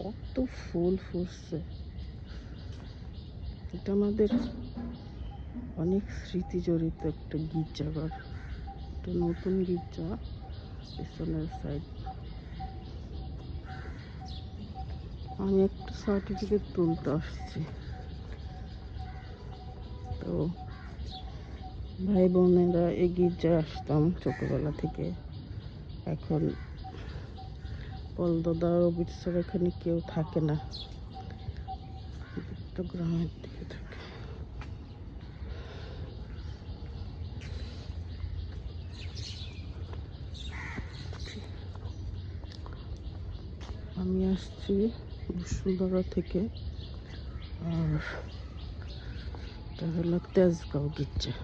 কত ফুল ফুটছে। এটা আমাদের অনেক স্মৃতি জড়িত একটা গির্জাঘর। একটা নতুন গির্জা, পিছনের সাইড। আমি একটা সার্টিফিকেট তুলতে আসছি। তো ভাই বোনেরা এই গির্জায় আসতাম ছোটবেলা থেকে। এখন পলদাদা অফিসার এখানে কেউ থাকে না, একটা গ্রামের দিকে থাকে। আমি আসছি বসুন্ধরা থেকে, আর এটা হলো তেজগাঁও গির্জা।